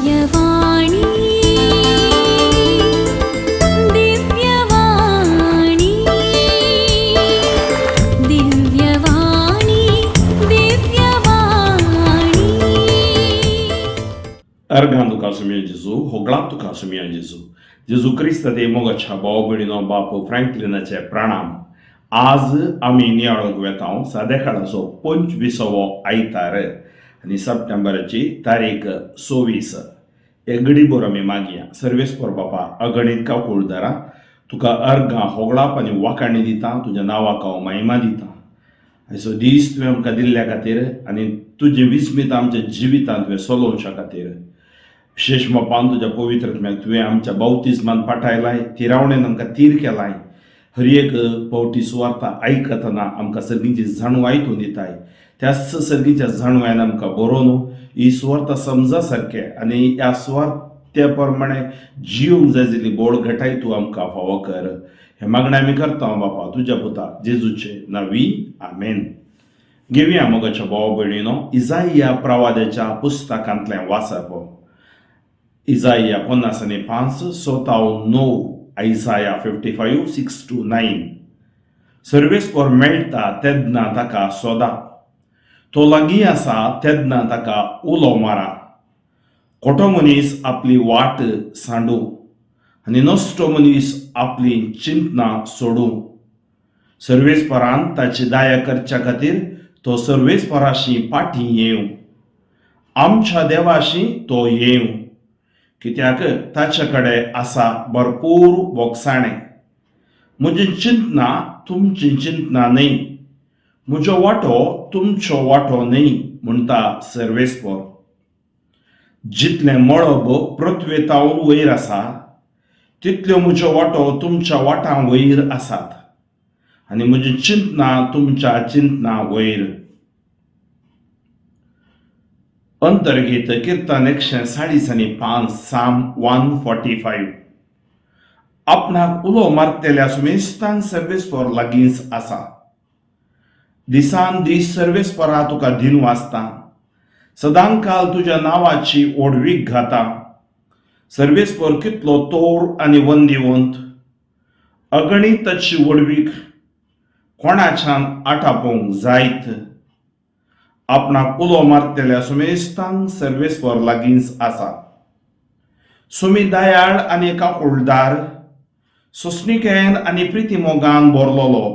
Divyavani Divyavani Divyavani Divyavani Ergan do Casamia Jesu, Roglato Casamia Jesu. Jesu Cristo de Mogacha Baobino Bapo Franklinaचे प्रणाम. आज आम्ही नियाळो वेताव सादेखाडाचो 25वो आयतार आणि सप्टेंबराची तारीख 26. एगडी आमी मागया सर्वेस्पर बापा अगणित का कुळदारा तुका अर्गा होगळाप आनी वाकाणी दिता तुज्या नावाक हांव महिमा दिता. असो दीस तुवें आमकां दिल्ल्या खातीर आनी तुजें विस्मित आमच्या जिवितांत तुवें चलोवच्या खातीर विशेष मोपान तुज्या पवित्रत्म्याक तुवें आमच्या बावतिजमान पाठयलाय, तिरावणेन आमकां तीर केलाय. हर एक पावटी सुवार्ता आयकतना आमकां सर्गींची जाणवाय तूं दिताय. त्याच सर्गीच्या जाणवायन आमकां बरोवन ही सुवार्ता समजा सारके आनी ह्या सुवार्त्या प्रमाणे जिवंक जाय जाली बोड घटाय तूं आमकां फावो कर. हे मागणें आमी करता बापा तुज्या पुता जेजूचे नांवी आमेन. घेवया मोगाच्या भावा भयणीनो इजाइया प्रवाद्याच्या पुस्तकांतलें वाचप. इजाइया 55 सोताव 9 Isaiah 55 6-9. सर्वेस्पर मेळटा तेदना ताका सोदा, तो लागीं आसा तेदना ताका उलो मारा. खोटो मनीस आपली वाट सांडू आनी नश्टो मनीस आपली चिंतना सोडू. सर्वेस्परान ताची दया करच्या खातीर तो सर्वेस्पराशी फाटीं येवं, आमच्या देवाशी तो येवं, कित्याक ताचे कडेन आसा भरपूर बोगसाणें. म्हजी चिंतना तुमची चिंतना न्ही, म्हजो वांटो तुमचो वांटो न्ही म्हणटा सर्वेस्पर. जितलें मळब पृथ्वेतावन वयर आसा तितल्यो म्हजो वांटो तुमच्या वाटां वयर आसात आनी म्हजी चिंतना तुमच्या चिंतना वयर. अंतर्गीत कीर्तन 145 साम 145. आपणाक उलो मारतेल्या सुमेस्तान सर्वेस्पर लागींच आसा. दिसान दीस सर्वेस्परा तुका दिन वाचता, सदांकाल तुज्या नांवाची ओडवीक घाता. सर्वेस्पर कितलो तोर आनी वंदिवंत, अगणीत ताची ओडवीक कोणाच्यान आटापोवंक जायत. आपणाक उलो मारतेल्या सुमेस्तांक सर्वेस्पर लागींच आसा. सुमी दयाळ आनी काकुळदार, सोंसणिकेन आनी प्रिती मोगान भरलोलो.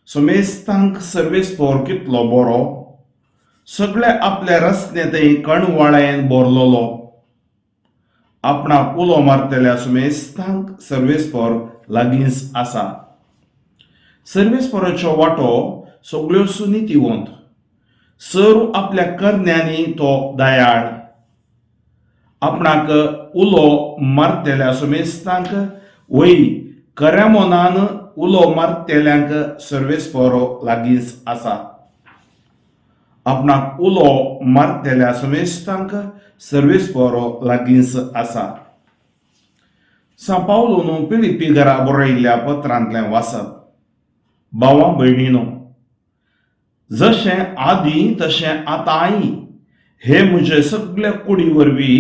सुमेस्तांक सर्वेस्पर कितलो बरो, सगळे आपले रस्ते थंय कणवाळेन भरलोलो. आपणाक उलो मारतेल्या सुमेस्तांक सर्वेस्पर लागींच आसा. सर्वेस्पराचो वांटो सगळ्यो सुनीतिवंत, सर्व आपल्या करण्यांनी तो दयाळ. आपणाक उलो मारतेल्या सुमेस्तांक वय खऱ्या मनान उलो मारतेल्यांक सर्वेस्परो लागींच आसा. आपणाक उलो मारतेल्या सुमेस्तांक सर्वेस्परो लागींच आसा. सा पावलोन पिलिपी घरा बरयल्ल्या पत्रांतलें वाचप. भावां भयणीनो, जशें आदीं तशें आतांय हे म्हजे सगळे कुडी वरवीं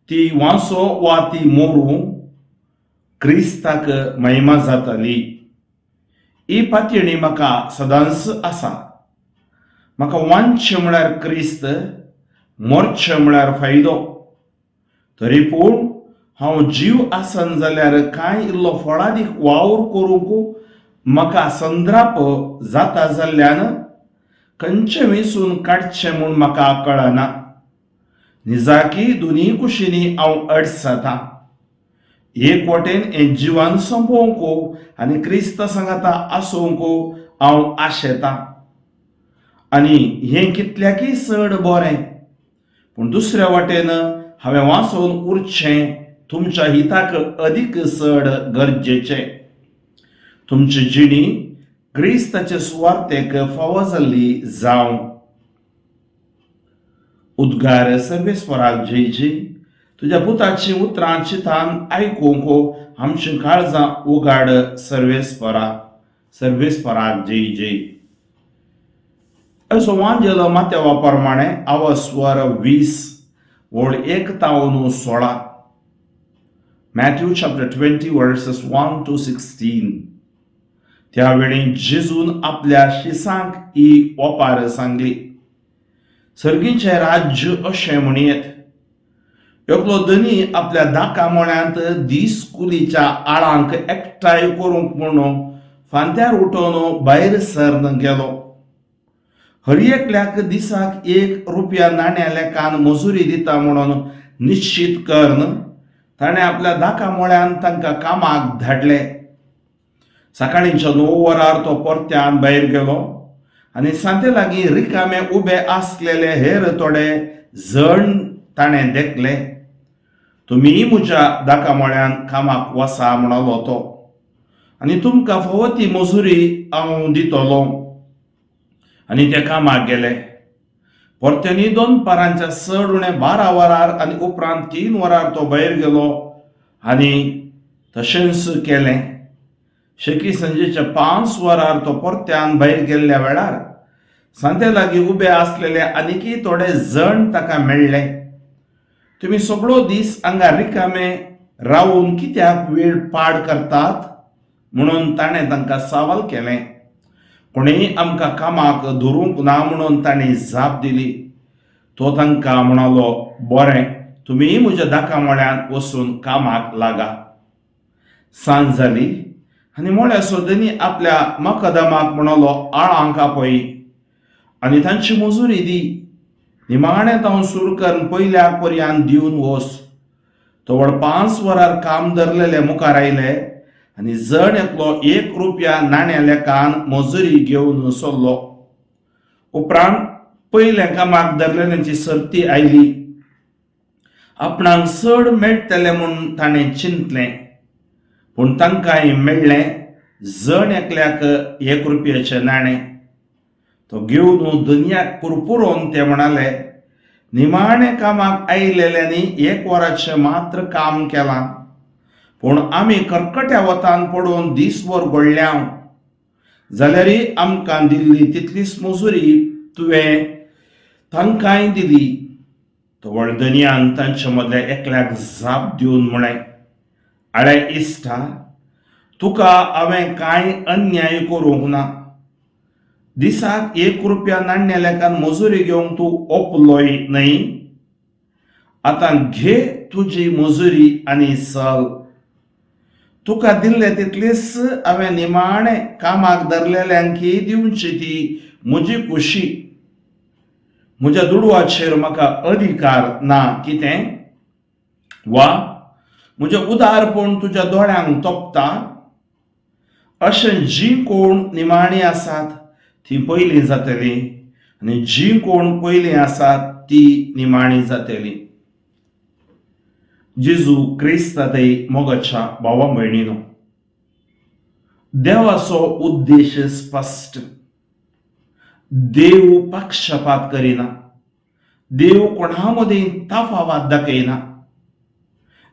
ती वांसो वा ती मोरू क्रिस्ताक महिमा जातली. ही पातयणी म्हाका सदांच आसा. म्हाका वांचचें म्हळ्यार क्रिस्त, मरचें म्हळ्यार फायदो. तरी पूण हांव जीव आसन जाल्यार कांय इल्लो फळादीक वावर करूंक म्हाका संद्राप जाता जाल्ल्यान खंयचें विसून काडचें म्हूण म्हाका कळना. निजाकी दोनी कुशींनी हांव अडसातां. एक वटेन हें जिवन संपोवंक आनी क्रिस्त सांगाता आसूंक हांव आशेतां आनी हें कितल्याकी चड बरें. पूण दुसऱ्या वटेन हांवें वाचून उरचें तुमच्या हिताक अदीक चड गरजेचें. तुमची जिणी क्रिस्ताचे सुवार्तेक फावो जाल्ली जावं. उद्गार सर्वेस्पराक जय जय. तुज्या पुताची उतरां चितान आयकूंक आमची काळजां उगाड सर्वेस्परा. सर्वेस्पराक जय जय. असो वांजेलो माथेवा प्रमाणे आवाज स्वर 20 ओळ 1 तावन 16. Matthew chapter 20 verses 1 to 16. त्यावेळी जेजून आपल्या शिसांक ही ओपार सांगली. सर्गीचे राज्य अशें म्हणयत. एकलो धनी आपल्या दाका मोळ्यांत दीस कुलीच्या आळांक एकठांय करूंक म्हणून फांत्यार उठोवन भायर सरन गेलो. हर एकल्याक दिसाक 1 रुपया नाण्या लेखान मजुरी दिता म्हणून निश्चित करन ताणें आपल्या दाका मोळ्यान तांकां कामाक धाडले. सकाळींच्या 9 वरार तो परत्यान भायर गेलो आनी सांजे लागीं रिकामे उबे आसलेले हेर थोडे जण ताणें देखले. तुमी म्हज्या दाका मोळ्यान कामाक वसा म्हणलो तो, आनी तुमकां फावो ती मजुरी हांव दितलो. आनी ते कामाक गेले. परत्यांनी 2 पारांच्या चड उणें 12 वरार आनी उपरांत 3 वरार तो भायर गेलो आनी तशेंच केलें. शेकी संजेच्या 5 वरार तो परत्यान भायर गेल्ल्या वेळार सांजे लागीं उबे आसलेले आनीकय थोडे जण ताका मेळ्ळे. तुमी सगळो दीस हांगा रिकामे रावून कित्याक वेळ पाड करतात म्हणून ताणें तांकां सवाल केलें. कोणेय आमकां कामाक धरूंक ना म्हणून ताणें जाप दिली. तो तांकां म्हणलो, बरें, तुमी म्हज्या दाका मोळ्यान वचून कामाक लागा. सांज जाली आनी मोळ्याचो धनी आपल्या मकदमाक म्हणलो, आळांक आपय आनी तांची मजुरी दी. निमाणें तावन सुरू करून पयल्याक पर्यंत दिवन वच. तवळ 5 वरार काम धरलेले मुखार आयले आनी जण एकलो 1 रुपया नाण्या लेखान मजुरी घेवन सरलो. उपरांत पयले कामाक धरलेल्यांची सर्ती आयली. आपणाक चड मेळटले म्हूण ताणें चिंतलें, पूण तांकांय मेळ्ळें जण एकल्याक 1 रुपयाचें नाणें. तो घेवन धन्याक पुरपुरोवन ते म्हणाले, निमाणें कामाक आयिल्ल्यांनी 1 वराचें मात्र काम केलां, पूण आमी कर्कट्या वतान पडून दिसभर घोळ्ळ्याव. जाल्यारय आमकां दिल्ली तितलीच मजुरी तुवें तांकांय दिली. तवळ धन्यान तांचे मदल्या एकल्याक जाप दिवन म्हळें, आळे इश्टा, तुका हांवें कांय अन्याय करूंक ना. दिसाक 1 रुपया नाण्या लेखान मजुरी घेवंक तूं ओपलोय न्हय. आतां घे तुजी मजुरी आनी चल. तुका दिल्ले तितलीच हांवें निमाणें कामाक धरलेल्यांकय दिवची ती म्हजी खुशी. म्हज्या दुडवाचेर म्हाका अधिकार ना कितें? वा म्हजें उदारपण तुज्या दोळ्यांक तोपता? अशें जीं कोण निमाणीं आसात तीं पयलीं जातलीं आनी जीं कोण पयलीं आसात तीं निमाणीं जातलीं. जेजू क्रिस्तांतय मोगाच्या भावा भयणीनो, देवाचो उद्देश स्पश्ट. देव पक्षपात करिना. देव कोणा मदीं ताफावाद दाखयना.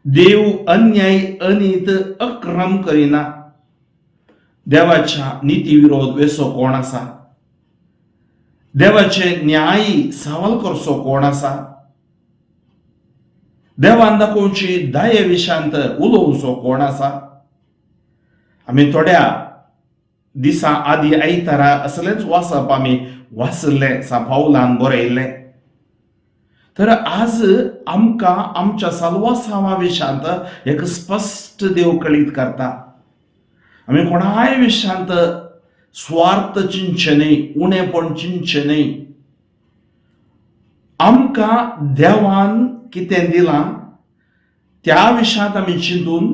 देव अन्याय अनीत अक्रम करिना. देवाच्या नीती विरोध वेसो कोण आसा? देवाचे न्यायी सवाल करचो कोण आसा? देवान दाखोवची दाये विशांत उलोवचो कोण आसा? आमी थोड्या दिसां आदी आयतारा असलेच वाचप आमी वाचले पावलान बरयल्ले. तर आज आमकां आमच्या साल्वासावा विशांत एक स्पश्ट देव कळीत करता. आमी कोणाय विशांत स्वार्थ चिंतचे न्हय, उणेपण चिंतचे न्हय. आमकां देवान कितें दिलां त्या विशांत आमी चिंतून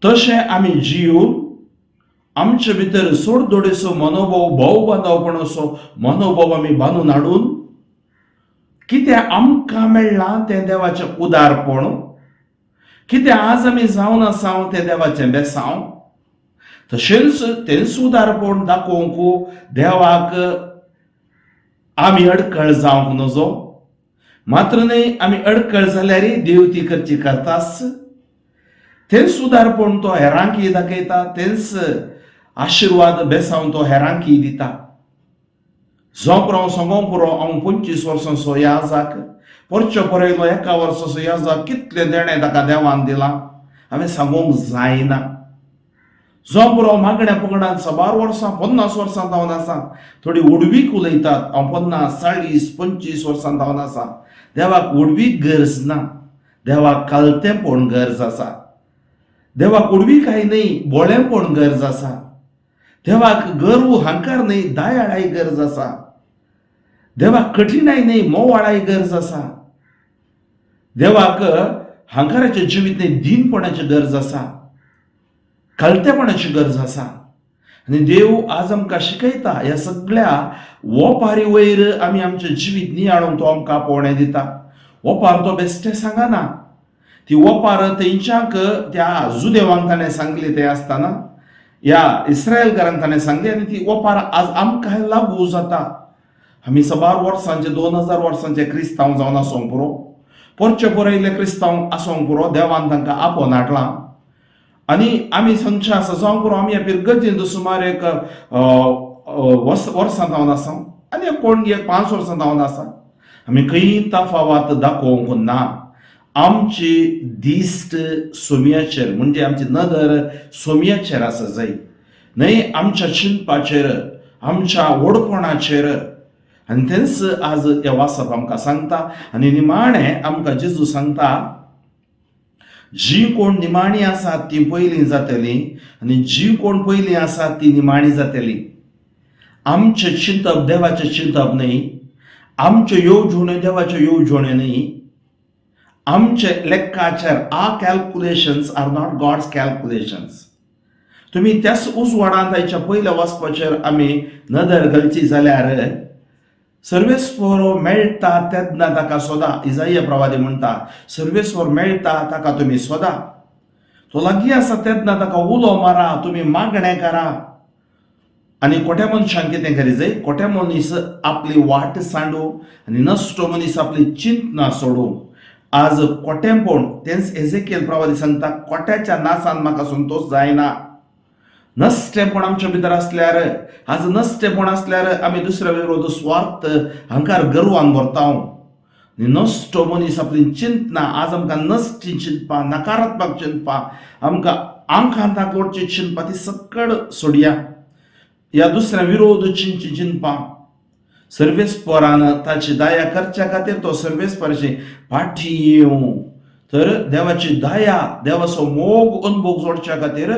तशें आमी जिवन आमचे भितर सोडदोडेचो मनोभाव, भाव बांदवपणाचो मनोभाव आमी बांदून हाडून कितें आमकां मेळ्ळां तें देवाचें उदारपण, कितें आज आमी जावन आसा तें देवाचें बेसांव, तशेंच तेंच उदारपण दाखोवंक देवाक आमी अडखळ जावंक नजो. मात्र न्हय, आमी अडखळ जाल्यारय देव ती करची करताच. तेंच उदारपण तो हेरांकय दाखयता, तेंच आशिर्वाद बेसांव तो हेरांकय दिता. जोप राव सांगो पुरो हांव 25 वर्सांचो याजाक परचे परयलो एका वर्साचो येजा कितले देणे ताका देवान दिला हांवें सांगूंक जायना. जो बरो मागण्या पगडांत 12 वर्सां 50 वर्सां जावन आसा. थोडी उडवीक उलयतात हांव 50 40 25 वर्सां जावन आसा. देवाक उडवीक गरज ना, देवाक कालतेपण गरज आसा. देवाक उडवीक काय न्ही, बोळेपण गरज आसा. देवाक गर्व अहंकार न्ही, दयाळाई गरज आसा. देवाक कठीणाई न्ही, मोवाळाई गरज आसा. देवाक अहंकाराचें जिवीत न्ही, दिनपणाची गरज आसा, कालतेपणाची गरज आसा. आनी देव आज आमकां शिकयता ह्या सगळ्या वोपारी वयर आमी आमचें जिवीत नियाळूंक तो आमकां पोवणें दिता. वोपार तो बेश्टें सांगना. ती वोपार तेंच्यांक त्या जुदेवांक ताणें सांगली तें आसतना ह्या इस्रायलकारांक ताणें सांगली आनी ती वोपार आज आमकां लागू जाता. आमी 12 वर्सांचे 2000 वर्सांचे क्रिस्तांव जावन आसूंक पुरो, परचे परयले क्रिस्तांव आसूंक पुरो, देवान तांकां आपोवन हाडलां. आनी आमी संचे आसा जावंक पुरो आमी ह्या पिरगतींत सुमार एक वर्सां जावन आसा आनी कोण 5 वर्सां जावन आसा. आमी खंय तफावत दाखोवंक ना. आमची दिश्ट सोम्याचेर म्हणजे आमची नदर सोम्याचेर आसा जाय, न्हय आमच्या चिंतपाचेर, आमच्या व्हडपणाचेर. आनी तेंच आज हे वाचप आमकां सांगता. आनी निमाणें आमकां जेजू सांगता जी कोण निमाणी आसात ती पयलीं जातली आनी जी कोण पयलीं आसात ती निमाणी जातली. आमचें चिंतप देवाचें चिंतप न्ही, आमच्यो येवजण्यो देवाच्यो येवजण्यो न्ही. आमचे लेक्काचेर our calculations are not God's calculations. तुमी त्याच उजवाडांत आयच्या पयल्या वचपाचेर आमी नदर घालची जाल्यार सर्वेस्वर मेळटा तेन्ना ताका सोदा. इजाया प्रवादी म्हणटा सर्वेस्वर मेळटा ताका तुमी सोदा. तो लागीं आसा तेन्ना ताका उलो मारा, तुमी मागणें करा. आनी कोट्या मनशांक कितें करी जाय, कोट्या मनीस आपली वाट सांडू आनी नश्टो मनीस आपली चिंतना सोडू. आज कोटेंपण तेंच एजेकियल प्रवादी सांगता कोट्याच्या नासान म्हाका संतोष जायना. नश्टेपण आमच्या भितर आसल्यार, आज नश्टेपण आसल्यार आमी दुसऱ्या विरोध स्वार्थ अहंकार गर्वान भरता. नश्टो मनीस आपली चिंतना आज आमकां नश्टी चिंतपा, नकारात्मक चिंतपा, आमकां आंखांत दाखोवची चिंतपा ती सकड सोडया. ह्या दुसऱ्या विरोध चिंतपा. सर्वेस्परान ताची दया करच्या खातीर तो सर्वेस्पराची फाटी येवं. तर देवाची दया, देवाचो मोग अनुभव जोडच्या खातीर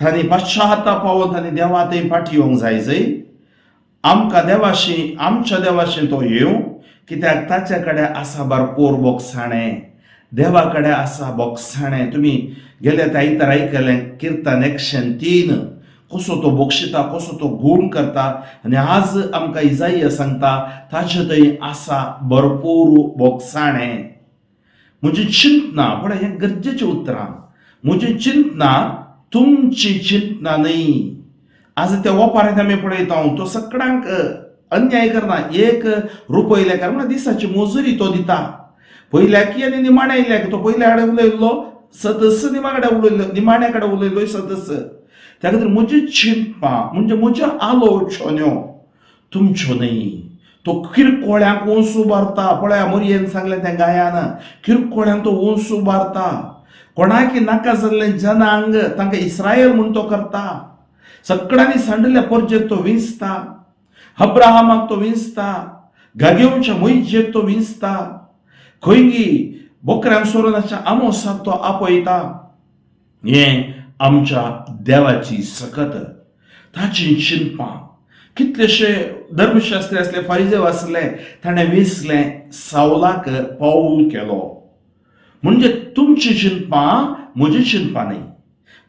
तांणी पाश्चाताप पावोन तांणी देवा थंय फाटी येवंक जाय. आमकां देवाशी, आमच्या देवाशी तो येवं, कित्याक ताचे कडेन आसा भरपूर बोगसाणें. देवा कडेन आसा बोगसाणें. तुमी गेले त्या आयतार आयकलें किर्तन 103 कसो तो बोगशिता, कसो तो गूण करता. आनी आज आमकां इजाया सांगता ताचे थंय आसा भरपूर बोगसाणें. म्हजी चिंतना, पळय हें गरजेचें उतरां, म्हजी चिंतना तुमची चिंतना न्ही. आज त्या वोपारांत आमी पळयता तो सगळ्यांक अन्याय करना. 1 रुपया लेखार म्हणल्यार दिसाची मजुरी तो दिता. पयल्याकी आनी निमाण्या इल्ल्याक तो पयल्या कडेन उलयल्लो सदस्य, निमाण्या कडेन उलयल्लो सदस्य. त्या खातीर म्हजी चिंतपा म्हणजे म्हज्यो आलोचन्यो तुमच्यो न्ही. तो किरकोळ्यांक वंसू बारता. पळया मोरयेन सांगलें तें गायान, किरकोळ्यांक तो वंसू बारता. कोणाकी नाका जाल्लें जनांक तांकां इस्रायल म्हूण तो करता. सगळ्यांनी सांडिल्ल्या परजेक तो विंचता. अब्राहामाक तो विंचता. गागेवच्या मोइजेक तो विंचता. खंयगी बोकऱ्यांक सोरोनाच्या आमोसाक तो आपयता. हें आमच्या देवाची सकत. ताची चिंतपा. कितलेशे धर्मशास्त्री आसले, फारिजेव आसले, ताणें विंचलें, सावलाक पावल केलो. म्हणजे तुमची चिंतपा म्हजी चिंतपा न्ही.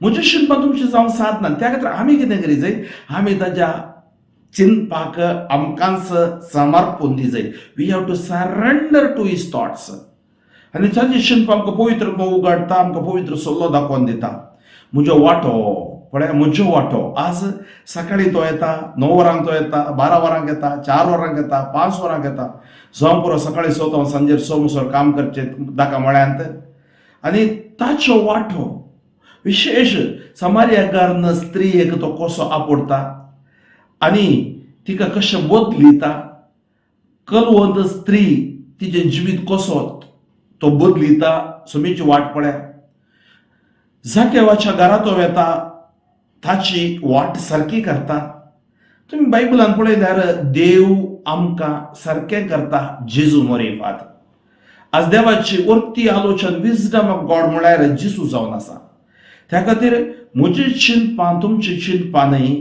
म्हजी चिंतपा तुमची जावंक साधना. त्या खातीर आमी कितें करी जाय, आमी ताज्या चिंतपाक आमकांच समर्पण दी जाय. We have to surrender to his thoughts. आनी ताजी चिंतपा आमकां पवित्र उगडटा, आमकां पवित्र सल्लो दाखोवन दिता. म्हजो वांटो, पळय म्हजो वांटो. आज सकाळी तो येता, 9 वरांक तो येता, 12 वरांक येता, 4 वरांक येता, 5 वरांक येता. जावं पुरो सकाळी 6 वरां सांजेर 6 म्हणसर काम करचें दाका म्हळ्यांत. आनी ताचो वांटो विशेष समार्याकार स्त्रीयेक तो कसो आपडटा आनी तिका कशें बदलिता. कलवंत स्त्री तिचें जिवीत कसो तो बदलिता समेची वाट पळया. जाकेवाच्या घरा तो वेता, ताची वाट सारकी करता. तुम्ही बायबलान पळयल्यार देव आमकां सारकें करता जेजू मोरेफात. आज देवाची वर्ती आलोचन विजडम ऑफ गॉड म्हळ्यार जेजू जावन आसा. त्या खातीर म्हजी चिंतपां तुमची चिंतपां न्हय,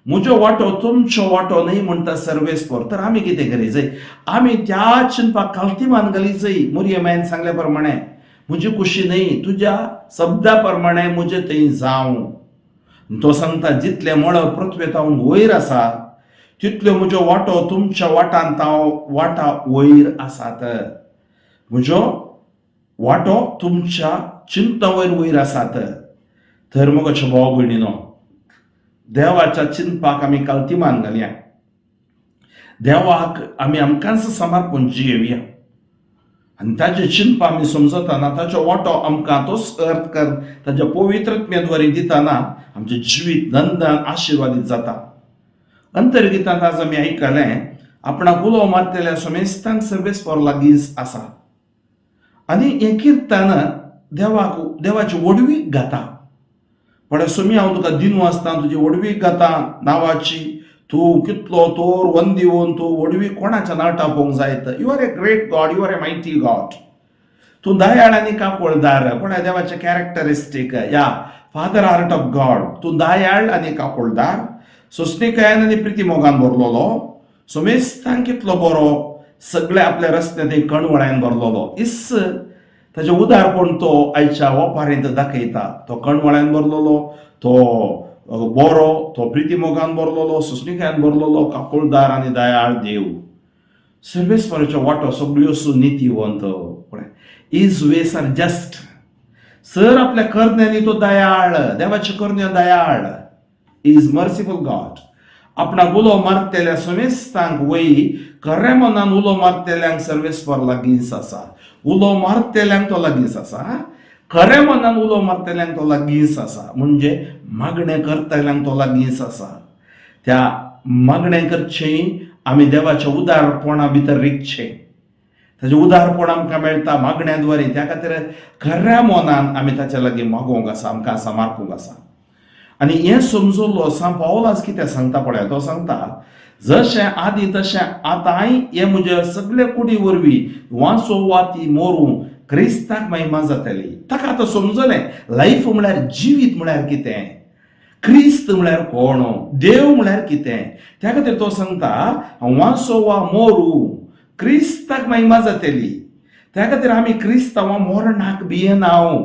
म्हजो वांटो तुमचो वांटो न्हय म्हणटा सर्वेस्पर. तर आमी कितें करीत? आमी त्या चिंतपाक काल्तिमान घालीत. मोरयेमायन सांगले प्रमाणे म्हजी कुशी न्हय, तुज्या शब्दा प्रमाणे म्हजें थंय जावं. तो सांगता जितले मळ पृथ्वेतावन वयर आसा तितल्यो म्हजो वांटो तुमच्या वाटांत वाटा वयर आसात. म्हजो वांटो तुमच्या चिंता वयर आसात. तर मोगाच्या भाव भयणीनो, देवाच्या चिंतपाक आमी काल्तिमान घालया. देवाक आमी आमकांच समर्पण जियेवया आनी ताचे चिंतपा आमी समजतना ताचो वांटो आमकां तोच अर्थ कर ताच्या पवित्रत्म्याद्वारे दितना आमचें जिवीत नंदान आशिर्वादीत जाता. अंतर्गितांत आज आमी आयकलें, आपणाक उलो मारतल्या समेस्तांक सर्वेस्पर लागींच आसा. आनी हें किर्तन देवाची वडवीक घाता. पण सुमी हांव तुका दिनू आसता तुजी वडवीक घाता नांवाची. तूं कितलो तोर वंदिवून तूं वडवीक कोणाच्या नाटा पळोवंक जायत. You are a great God, you are a mighty God. तूं दयाळ आनी काकोळदार. पण देवाचे कॅरेक्टरिस्टीक या फादर हार्ट ऑफ गॉड. तूं दयाळ आनी काकोळदार, सोंसणीकायेन आनी प्रिती मोगान भरलोलो, समेस्तांक कितलो बरो, सगळे आपल्या रस्त्यान थंय कणवळ्यान भरलोलो. इस ताचें उदारपण तो आयच्या ओपारेंत दाखयता. तो कणवळ्यान भरलोलो, तो बरो, तो प्रिती मोगान भरलोलो, सोंसणीकायेन भरलोलो, काकोळदार आनी दयाळ देव. सर्वेस्पराचो वांटो सगळ्यो नितीवंत. His ways are just. सर आपल्या कर्ण्यांनी तो दयाळ, देवाचे कर्ण्य दयाळ. His merciful God. आपणाक उलो मारतल्या समेस्तांक वय खऱ्या मनान उलो मारतल्यांक सर्वेस्पर लागींच आसा. उलो मारतल्यांक तो लागींच आसा. खऱ्या मनान उलो मारतल्यांक तो लागींच आसा. म्हणजे मागणें करतल्यांक तो लागींच आसा. त्या मागणें करचें आमी देवाच्या उदारपणा भितर रिगचें. ताचें उदारपण आमकां मेळटा मागण्याद्वारे. त्या खातीर खऱ्या मनान आमी ताचे लागीं मागोवंक आसा, आमकां समर्पूंक आसा. आनी हें समजुल्लो सांत पावल आज कितें सांगता पळय. तो सांगता, जशें आदी तशें आतांय हे म्हजे सगळे कुडी वरवीं वांसो वाती मोरूं क्रिस्ताक महिमा जातली. ताका आतां समजलें लायफ म्हळ्यार जिवीत म्हळ्यार कितें, क्रिस्त म्हळ्यार कोण, देव म्हळ्यार कितें. त्या खातीर तो सांगता वांसो वा मोरू क्रिस्ताक महिमा जातली. त्या खातीर आमी क्रिस्तांवां मोरणाक भियेनाव.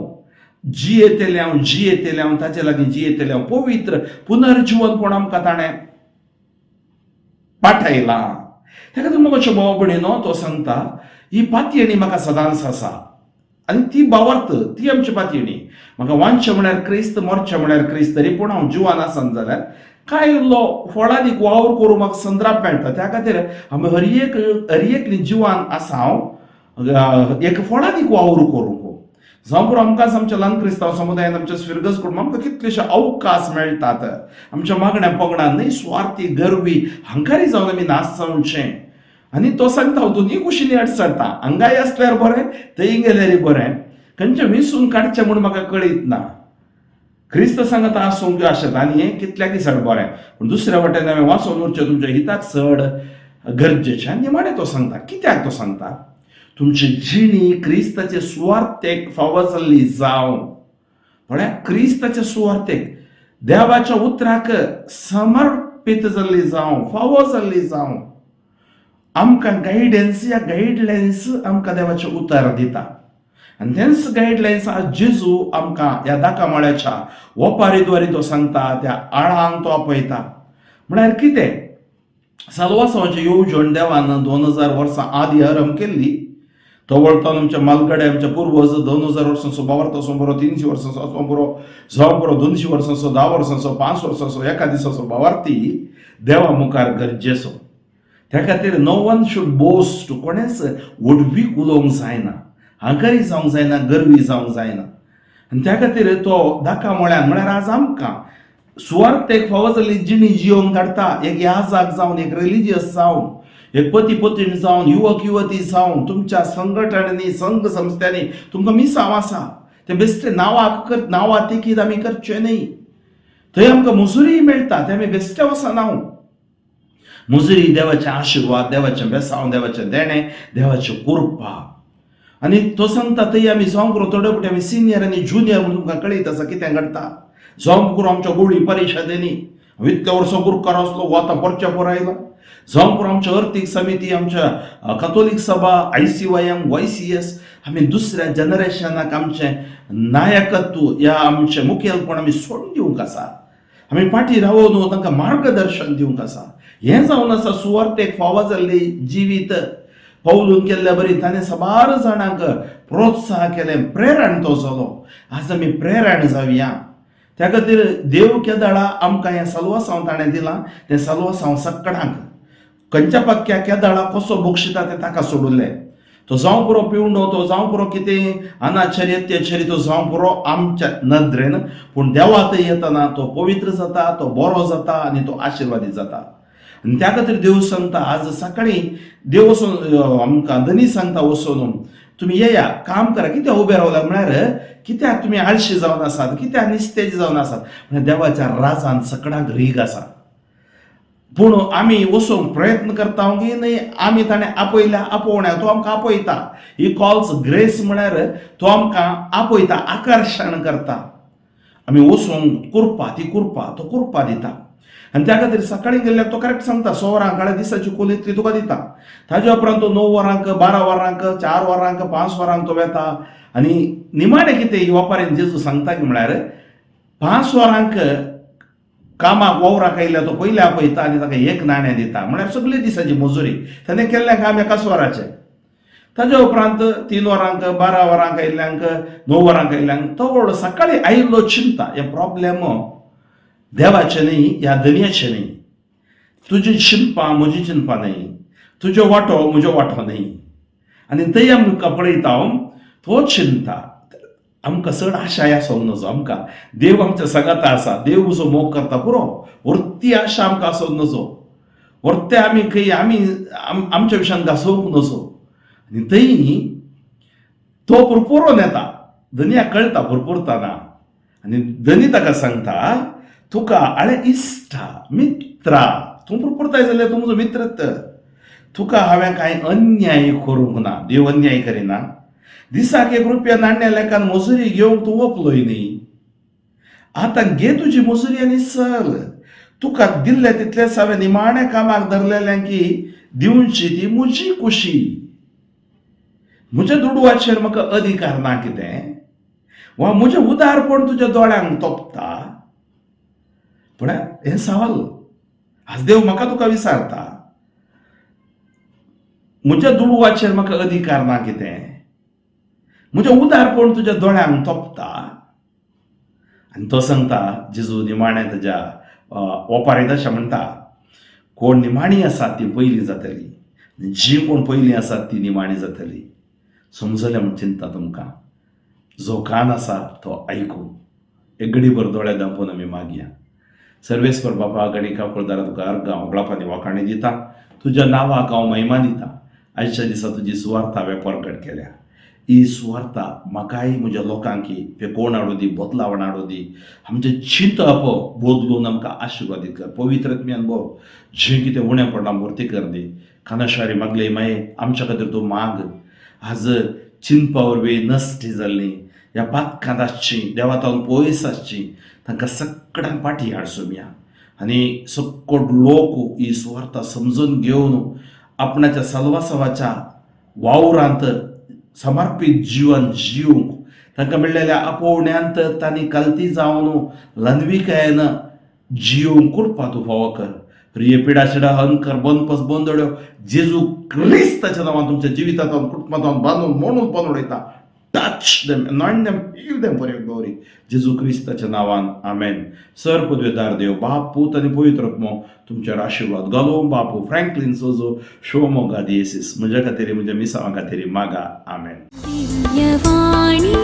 जियेतले ताचे लागीं जियेतले पवित्र पुनर्जीवनपण आमकां ताणें पाठयला. त्या खातीर म्हज्या भाव भयणीनो, तो सांगता ही पातयेणी म्हाका सदांच आसा आनी ती भावार्थ ती आमची पातयेणी. म्हाका वांचचें म्हळ्यार क्रिस्त, मरचें म्हळ्यार क्रिस्त. तरी पूण हांव जिवान आसन जाल्यार कांय फळांनी वावर करूंक म्हाका संद्राप मेळटा. त्या खातीर आमी हर एक जिवान आसा हांव एक फळांनी वावर करूंक. जावं पुरो आमकां आमच्या ल्हान क्रिस्तांव समुदायान आमच्या स्विर्गस कुटुंब आमकां कितलेशे अवकाश मेळटात. आमच्या मागण्या पगडान न्हय स्वार्थी गरवी हंकारी जावन आमी नाच जावचें. आनी तो सांगता हांव दोनी कुशींनी अडचणता. हांगाय आसल्यार बरें, थंय गेल्यार बरें. खंयचें विसून काडचें म्हूण म्हाका कळीत ना. क्रिस्त सांगता आसूंक आसत आनी हें कितल्याक दिसाड बरें. पूण दुसऱ्या वटेन हांवें वाचून उरचें तुमच्या हिताक चड गरजेचें. आनी निमाणें तो सांगता. कित्याक तो सांगता, तुमची जिणी क्रिस्ताचे सुवार्थेक फावो जाल्ली जावं. म्हळ्यार क्रिस्ताच्या सुवार्थेक देवाच्या उतराक समर्पीत जाल्ली जावं, फावो जाल्ली जावं. आमकां गायडन्स या गायडलायन्स आमकां देवाचें उतर दिता. आनी तेच गायडलायन्स आज जेजू आमकां ह्या दाकामाळ्याच्या ओपारीद्वारे तो सांगता, त्या आळांक तो आपयता. म्हळ्यार कितें, सालवासांवाचें येवजण देवान 2000 वर्सां आदी आरंभ केल्ली. तो वळतान आमच्या मालगडे आमच्या पुर्वज 2000 वर्सांचो भावार्थाचो बरो 300 वर्सांचो आसो बरो जावं बरो 200 वर्सांचो 10 वर्सांचो 5 वर्सांचो एका दिसाचो भावार्थी देवा मुखार गरजेचो. त्या खातीर नो वन शूड बोस्ट. कोणेच वडवीक उलोवंक जायना, हंकारी जावंक जायना, गरवी जावंक जायना. आनी त्या खातीर तो दाका म्हळ्यार आज आमकां सुवार्थेक फावो जाल्ली जिणी जियोवन काडटा. एक याजाक जावन, एक रिलिजियस जावन, एक पती पत्नी जावन युवक युवती जावन तुमच्या संघटनांनी संघ संस्थांनी तुमकां मिसांव आसा ते बेश्टे नांवां तिकीत आमी करचे न्ही. थंय आमकां मजुरी मेळटा ते आमी बेश्टे वचना. मजुरी देवाचे आशिर्वाद, देवाचें बेसांव, देवाचें देणें, देवाची कृपा. आनी तो सांगता थंय आमी जावं करून थोडे फावटी आमी सिनियर आनी ज्युनियर म्हणून तुमकां कळयत आसा कितें घडटा. जावं करून आमच्या गोडी परिशदेनी इतल्या वर्सां गुरकार आसलो वो आतां परचे पर आयला. जावं करून आमच्या अर्थीक समिती, आमच्या कथोलीक सभा, ICYM, YCS आमी दुसऱ्या जनरेशनाक आमचें नायकत्व या आमचें मुखेलपण आमी सोडून दिवंक आसा. आमी फाटीं रावून तांकां मार्गदर्शन दिवंक आसा. हें जावन आसा सुवार्थेक फावो जाल्ली जिवीत पौलून केल्ल्या बरी ताणें साबार जाणांक प्रोत्साह केलें, प्रेरण तो जालो. आज आमी प्रेरण जावया. त्या खातीर देव केदाळा आमकां हें सलवासांव ताणें दिलां. तें सलवासांव सगळ्यांक खंयच्या पक्क्या केदाळा कसो बक्षिता तें ताका सोडुल्लें. तो जावं पुरो पिवणो, तो जावं पुरो कितें अनाचारी अत्याचारी, तो जावं पुरो आमच्या नदरेन, पूण देवा थंय येतना तो पवित्र जाता, तो बरो जाता आनी तो आशिर्वादीत जाता. आनी त्या खातीर देव सांगता आज सकाळीं देव वचून आमकां धनी सांगता वचून तुमी येया, काम करा. कित्याक उबे रावला म्हळ्यार कित्याक तुमी आळशी जावन आसात, कित्याक निस्तेज जावन आसात म्हळ्यार देवाच्या राजांत सगळ्यांक रीग आसा. पूण आमी वचूंक प्रयत्न करता की न्हय, आमी ताणें आपयल्या आपोवण्या, तो आमकां आपयता. ही कॉल्स ग्रेस म्हळ्यार तो आमकां आपयता, आकर्शण करता. आमी वचूंक कुरपा, ती कुरपा तो कुरपा दिता. आनी त्या खातीर सकाळीं गेल्यार तो करेक्ट सांगता 6 वरां काळ्या दिसाची कूल इतली तुका दिता. ताजे उपरांत तो 9 वरांक, 12 वरांक, 4 वरांक, 5 वरांक तो येता. आनी निमाणें कितें ही वापारीन जेजू सांगता की म्हळ्यार 5 वरांक कामाक वावराक आयल्या तो पयले आपयता आनी ताका 1 नाणें दिता. म्हळ्यार सगळे दिसाची मजुरी ताणें केल्लें काम एकाच वराचें. ताजे उपरांत 3 वरांक, 12 वरांक आयिल्ल्यांक, 9 वरांक आयिल्ल्यांक तो व्हड सकाळीं आयिल्लो चिंता. हें प्रॉब्लेम देवाचें न्ही, ह्या दुनियाचें न्ही. तुजी चिंतपां म्हजी चिंतपां न्ही, तुजो वांटो म्हजो वांटो न्ही. आनी थंय आमकां पळयता तो चिंता. आमकां चड आशाय आसूंक नजो. आमकां देव आमच्या सगाता आसा, देव म्हजो मोग करता पुरो. व्हरती आशा आमकां आसूंक नजो. व्हरते आमी खंय आमी आमच्या विशयान घासोवंक नजो. आनी थंय तो पुरपुरोन येता. धन्याक कळटा पुरपुरतना. आनी धनी ताका सांगता तुका आळे इश्टा, मित्रा, तूं पुरपुरताय जाल्यार तूं म्हजो मित्रच. तुका हांवें कांय अन्याय करूंक ना. देव अन्याय करिना. दिसाक 1 रुपया नाण्या लेखान मजुरी घेवंक तूं वपलोय न्ही. आतां घे तुजी मजुरी आनी चल. तुका दिल्ले तितलेंच हांवें निमाण्या कामाक धरलेल्यांक दिवची ती म्हजी खुशी. म्हज्या दुडवाचेर म्हाका अधिकार ना कितें, वा म्हजें उदारपण तुज्या दोळ्यांक तोपता. पूण हें सवाल आज देव म्हाका तुका विचारता, म्हज्या दुडवाचेर म्हाका अधिकार ना कितें, म्हजें उदारपण तुज्या दोळ्यांक तोपता. आनी तो सांगता जेजू निमाणें ताज्या ओपारीत अशें म्हणटा, कोण निमाणी आसात ती पयलीं जातली, जी कोण पयलीं आसात ती निमाणी जातली. समजलें म्हण चिंता तुमकां. जो कान आसा तो आयकूं. एक घडीभर दोळे धांपून आमी मागया. सर्वेस्वर बाबा गणिका कुळदारा तुका अर्घ ओगळापानी वाखाणी दिता. तुज्या नांवाक हांव महिमा दिता. आयच्या दिसा तुजी सुवार्ता हांवें परगट केल्या. ही सुवार्ता म्हाकाय म्हज्या लोकांकी कोण हाडूं दी, बदलावण हाडूं दी. आमचें चिंतप बदलून आमकां आशिर्वादीत कर. पवित्रत्म्यान भर. जें कितें उणें पडलां भरती कर दी. खानाशारी मागले माये आमच्या खातीर तूं माग. आज चिंतपा वरवीं नश्टी जाल्लीं ह्या पातकांत आसची, देवातावन पयस आसची, तांकां सगळ्यांक फाटीं हाड सोम्या. आनी सकट लोक ही सुवार्ता समजून घेवन आपणाच्या सलवासवाच्या वावरांत समर्पीत जिवन जिवंक, तांकां मेळिल्ल्या आपोवण्यांत तांणी कालती जावन ल्हनविकायेन जिवंक कृपा तूं फावो कर. प्रिय पिडाशिडा अहंकार बनपस बंदड्यो जेजू क्रिस्ताच्या नांवान तुमच्या जिवितांत कुटुंबांत बांदून म्हणून पनवडयता. Touch them, anoint them, heal them for your glory. जेजू क्रिस्ताच्या नांवान आमेन. सर पदवेदार देव बाप, पूत आनी पवित्र आत्मो तुमचेर आशिर्वाद घालो. बापू फ्रँकलिन सोजो शोमो गादी येसीस म्हज्या खातीर, म्हज्या मिसावा खातीर मागा. आमेन. दिव्यवाणी